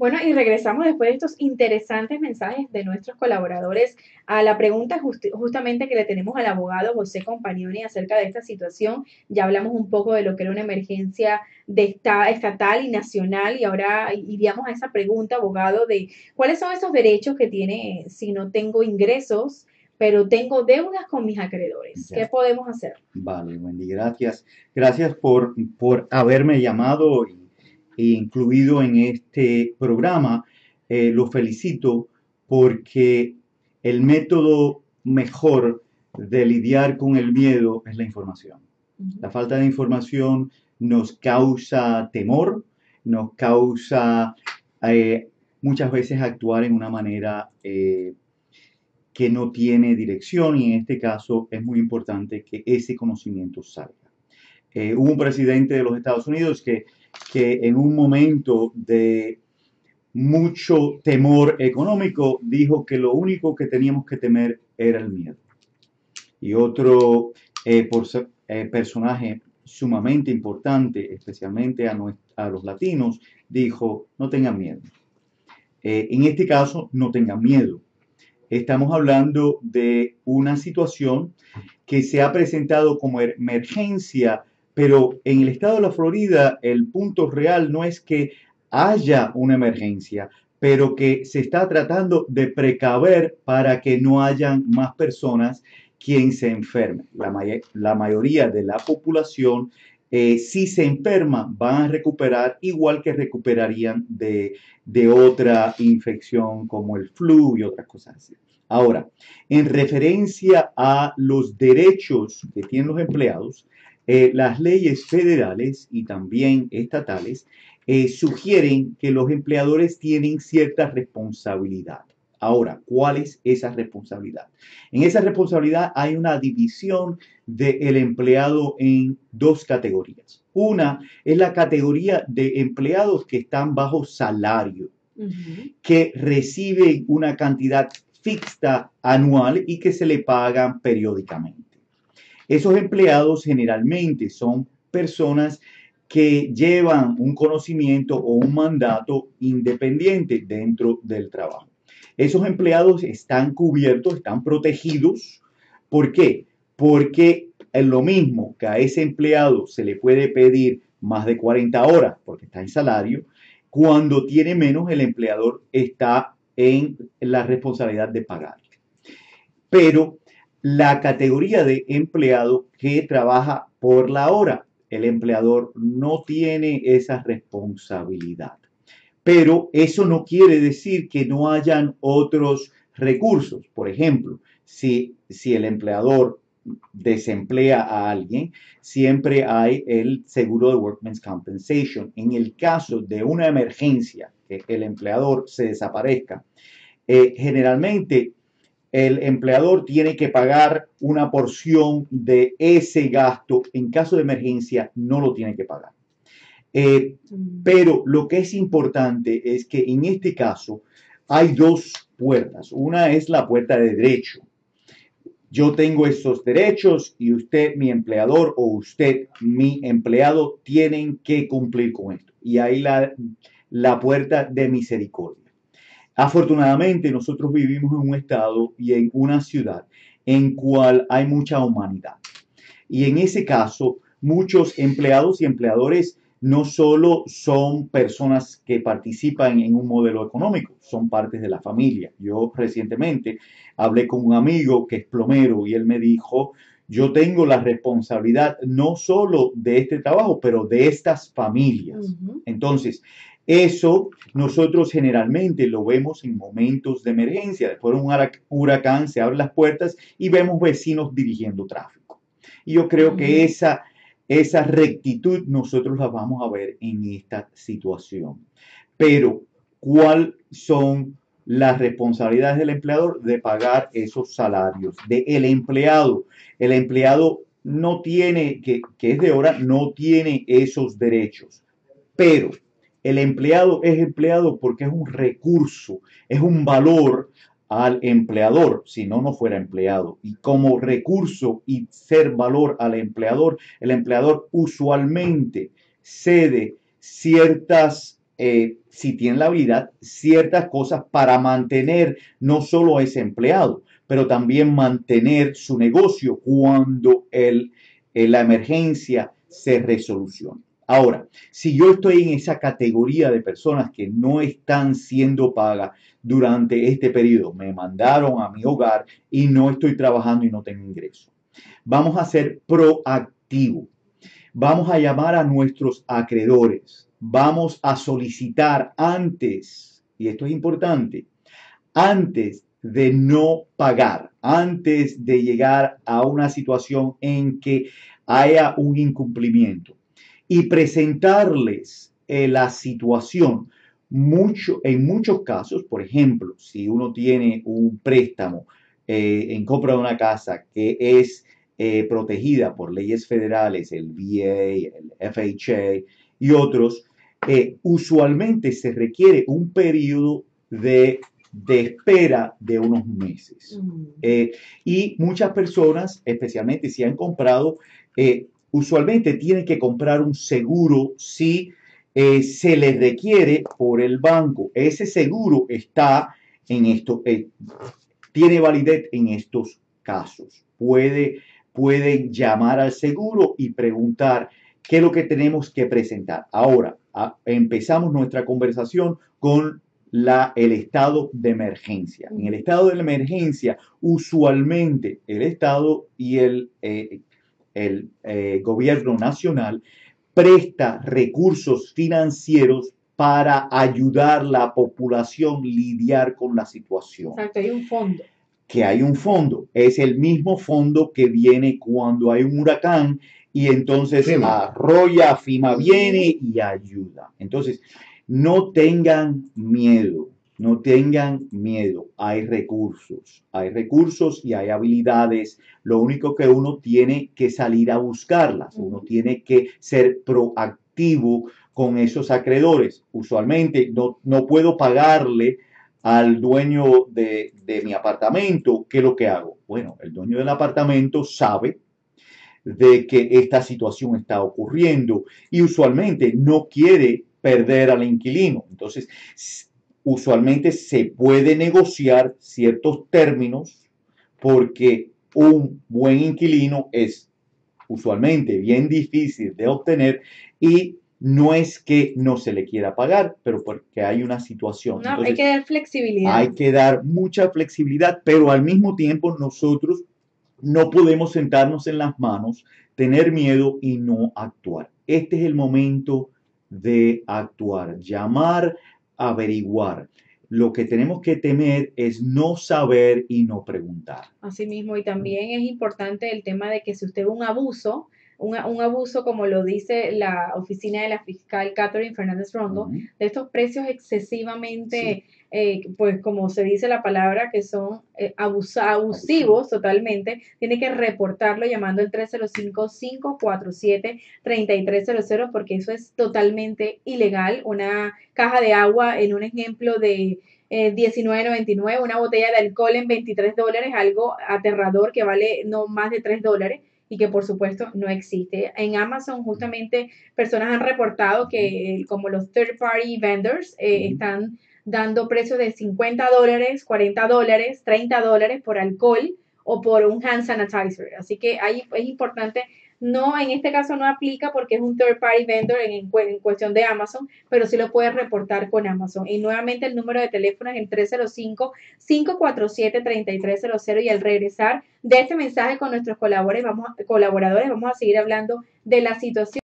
Bueno, y regresamos después de estos interesantes mensajes de nuestros colaboradores a la pregunta justamente que le tenemos al abogado José Compagnoni acerca de esta situación. Ya hablamos un poco de lo que era una emergencia estatal y nacional y ahora iríamos a esa pregunta, abogado, de cuáles son esos derechos que tiene si no tengo ingresos, pero tengo deudas con mis acreedores. ¿Qué Ya, podemos hacer? vale, Wendy, gracias. Gracias por haberme llamado e incluido en este programa. Lo felicito porque el método mejor de lidiar con el miedo es la información. Uh -huh. La falta de información nos causa temor, nos causa muchas veces actuar en una manera que no tiene dirección y en este caso es muy importante que ese conocimiento salga. Hubo un presidente de los Estados Unidos que en un momento de mucho temor económico dijo que lo único que teníamos que temer era el miedo. Y otro personaje sumamente importante, especialmente a los latinos, dijo, no tengan miedo. En este caso, no tengan miedo. Estamos hablando de una situación que se ha presentado como emergencia, pero en el estado de la Florida el punto real no es que haya una emergencia, pero que se está tratando de precaver para que no hayan más personas quien se enfermen. La mayoría de la población, si se enferma, van a recuperar igual que recuperarían de otra infección como el flu y otras cosas así. Ahora, en referencia a los derechos que tienen los empleados, las leyes federales y también estatales sugieren que los empleadores tienen cierta responsabilidad. Ahora, ¿cuál es esa responsabilidad? En esa responsabilidad hay una división del empleado en dos categorías. Una es la categoría de empleados que están bajo salario, Uh -huh. que reciben una cantidad fija anual y que se le pagan periódicamente. Esos empleados generalmente son personas que llevan un conocimiento o un mandato independiente dentro del trabajo. Esos empleados están cubiertos, están protegidos. ¿Por qué? Porque es lo mismo que a ese empleado se le puede pedir más de 40 horas porque está en salario, cuando tiene menos el empleador está en la responsabilidad de pagar. Pero la categoría de empleado que trabaja por la hora, el empleador no tiene esa responsabilidad. Pero eso no quiere decir que no hayan otros recursos. Por ejemplo, si el empleador desemplea a alguien, siempre hay el seguro de Workmen's Compensation. En el caso de una emergencia, que el empleador se desaparezca, generalmente el empleador tiene que pagar una porción de ese gasto. En caso de emergencia, no lo tiene que pagar. Pero lo que es importante es que en este caso hay dos puertas. Una es la puerta de derecho. Yo tengo esos derechos y usted, mi empleador, o usted, mi empleado, tienen que cumplir con esto. Y ahí la puerta de misericordia. Afortunadamente, nosotros vivimos en un estado y en una ciudad en cual hay mucha humanidad. Y en ese caso, muchos empleados y empleadores no solo son personas que participan en un modelo económico, son partes de la familia. Yo recientemente hablé con un amigo que es plomero y él me dijo, yo tengo la responsabilidad no solo de este trabajo, pero de estas familias. Uh -huh. Entonces, eso nosotros generalmente lo vemos en momentos de emergencia. Después de un huracán se abren las puertas y vemos vecinos dirigiendo tráfico. Y yo creo que esa rectitud nosotros la vamos a ver en esta situación. Pero, ¿cuáles son las responsabilidades del empleador de pagar esos salarios? Del empleado. El empleado no tiene, que es de hora, no tiene esos derechos. Pero el empleado es empleado porque es un recurso, es un valor al empleador, si no, no fuera empleado. Y como recurso y ser valor al empleador, el empleador usualmente cede ciertas si tienen la habilidad, ciertas cosas para mantener no solo a ese empleado, pero también mantener su negocio cuando la emergencia se resolucione. Ahora, si yo estoy en esa categoría de personas que no están siendo pagas durante este periodo, me mandaron a mi hogar y no estoy trabajando y no tengo ingreso, vamos a ser proactivos. Vamos a llamar a nuestros acreedores. Vamos a solicitar antes, y esto es importante, antes de no pagar, antes de llegar a una situación en que haya un incumplimiento y presentarles la situación. En muchos casos, por ejemplo, si uno tiene un préstamo en compra de una casa que es protegida por leyes federales, el VA, el FHA y otros, usualmente se requiere un periodo de espera de unos meses. Y muchas personas, especialmente si han comprado, usualmente tienen que comprar un seguro si se les requiere por el banco. Ese seguro está en esto, tiene validez en estos casos. Pueden llamar al seguro y preguntar qué es lo que tenemos que presentar. Ahora, empezamos nuestra conversación con el estado de emergencia. En el estado de emergencia, usualmente el Estado y el gobierno nacional presta recursos financieros para ayudar a la población a lidiar con la situación. Exacto, hay un fondo. Que hay un fondo, es el mismo fondo que viene cuando hay un huracán y entonces FEMA viene y ayuda. Entonces, no tengan miedo, no tengan miedo, hay recursos y hay habilidades. Lo único que uno tiene que salir a buscarlas, uno tiene que ser proactivo con esos acreedores. Usualmente no puedo pagarle al dueño de mi apartamento. ¿Qué es lo que hago? Bueno, el dueño del apartamento sabe de que esta situación está ocurriendo y usualmente no quiere perder al inquilino. Entonces, usualmente se puede negociar ciertos términos porque un buen inquilino es usualmente bien difícil de obtener y no es que no se le quiera pagar, pero porque hay una situación. No, entonces, hay que dar flexibilidad. Hay que dar mucha flexibilidad, pero al mismo tiempo nosotros no podemos sentarnos en las manos, tener miedo y no actuar. Este es el momento de actuar, llamar, averiguar. Lo que tenemos que temer es no saber y no preguntar. Así mismo, y también es importante el tema de que si usted ve un abuso, un abuso como lo dice la oficina de la fiscal Catherine Fernández Rondo, de estos precios excesivamente, pues como se dice la palabra, que son abusivos totalmente, tiene que reportarlo llamando al 305-547-3300 porque eso es totalmente ilegal. Una caja de agua, en un ejemplo de $19.99, una botella de alcohol en $23, algo aterrador que vale no más de $3 y que por supuesto no existe. En Amazon justamente personas han reportado que como los third party vendors están dando precios de $50, $40, $30 por alcohol o por un hand sanitizer. Así que ahí es importante. No, en este caso no aplica porque es un third party vendor en cuestión de Amazon, pero sí lo puedes reportar con Amazon. Y nuevamente el número de teléfono es el 305-547-3300 y al regresar de este mensaje con nuestros colaboradores vamos a seguir hablando de la situación